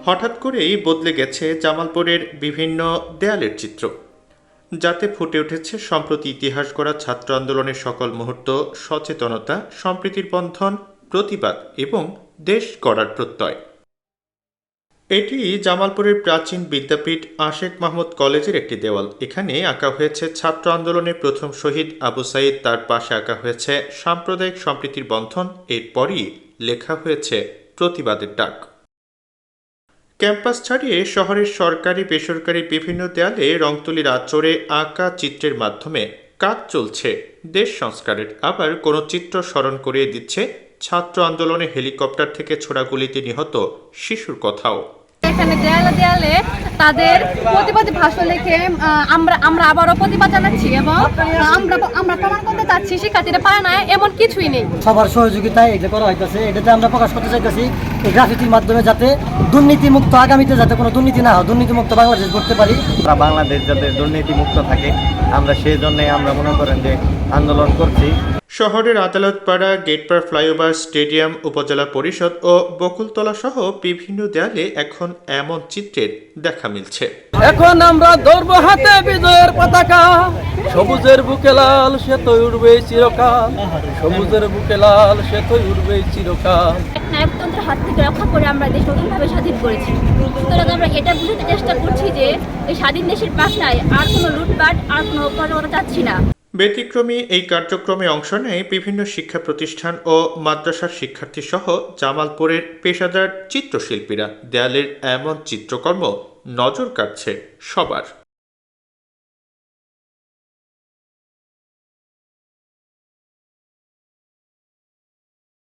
হঠাৎ করেই বদলে গেছে জামালপুরের বিভিন্ন দেয়ালের চিত্র, যাতে ফুটে উঠেছে সম্প্রতি ইতিহাস গড়া ছাত্র আন্দোলনের সকল মুহূর্ত, সচেতনতা, সম্প্রীতির বন্ধন, প্রতিবাদ এবং দেশ গড়ার প্রত্যয়। এটি জামালপুরের প্রাচীন বিদ্যাপীঠ আশেক মাহমুদ কলেজের একটি দেওয়াল। এখানে আঁকা হয়েছে ছাত্র আন্দোলনের প্রথম শহীদ আবু সাইদ, তার পাশে আঁকা হয়েছে সাম্প্রদায়িক সম্প্রীতির বন্ধন, এরপরই লেখা হয়েছে প্রতিবাদের ডাক। ক্যাম্পাস ছাড়িয়ে শহরের সরকারি বেসরকারি বিভিন্ন দেয়ালে রংতুলির আঁচড়ে আঁকা চিত্রের মাধ্যমে কাজ চলছে দেশ সংস্কারের। আবার কোনো চিত্র স্মরণ করিয়ে দিচ্ছে ছাত্র আন্দোলনে হেলিকপ্টার থেকে ছোড়া গুলিতে নিহত শিশুর কথাও। এখানে দেয়ালে দেয়ালে তাদের প্রতিবাদী ভাষণ লিখে আমরা আবারও প্রতিবাদ জানাচ্ছি এবং আমরা প্রমাণ করতে চাচ্ছি শিক্ষার্থীরা পায় না এমন কিছুই নেই। সবার সহযোগিতায় এটা করা হইতেছে, এটাতে আমরা প্রকাশ করতে চাইতেছি এই গ্রাফিতির মাধ্যমে যাতে দুর্নীতিমুক্ত, আগামীতে যাতে কোনো দুর্নীতি না হয়, দুর্নীতিমুক্ত বাংলাদেশ করতে পারি। বাংলাদেশ যাতে দুর্নীতিমুক্ত থাকে আমরা সেই জন্যই আমরা মনে করেন যে আন্দোলন করছি। শহরের আদালতপাড়া, গেটপাড় ফ্লাইওভার, স্টেডিয়াম, উপজেলা পরিষদ ও বকুলতলা সহ বিভিন্ন দেয়ালে এখন এমন চিত্রের দেখা মিলছে। এখন আমরা ধরবো হাতে বিজয়ের পতাকা, সবুজের বুকে লাল সে তো উড়বে চিরকাল, সবুজের বুকে লাল সে তো উড়বে চিরকাল। নায়কতন্ত্রের হাত থেকে রক্ষা করে আমরা দেশ নতুনভাবে স্বাধীন করেছি। সুতরাং আমরা এটা বুঝতে চেষ্টা করছি যে এই স্বাধীন দেশের পাশায় আর কোনো লুটপাট, আর কোনো অপরাধ চাচ্ছি না। ব্যতিক্রমী এই কার্যক্রমে অংশ নেয় বিভিন্ন শিক্ষা প্রতিষ্ঠান ও মাদ্রাসার শিক্ষার্থী সহ জামালপুরের পেশাদার চিত্রশিল্পীরা। দেয়ালের এমন চিত্রকর্ম নজর কাটছে সবার।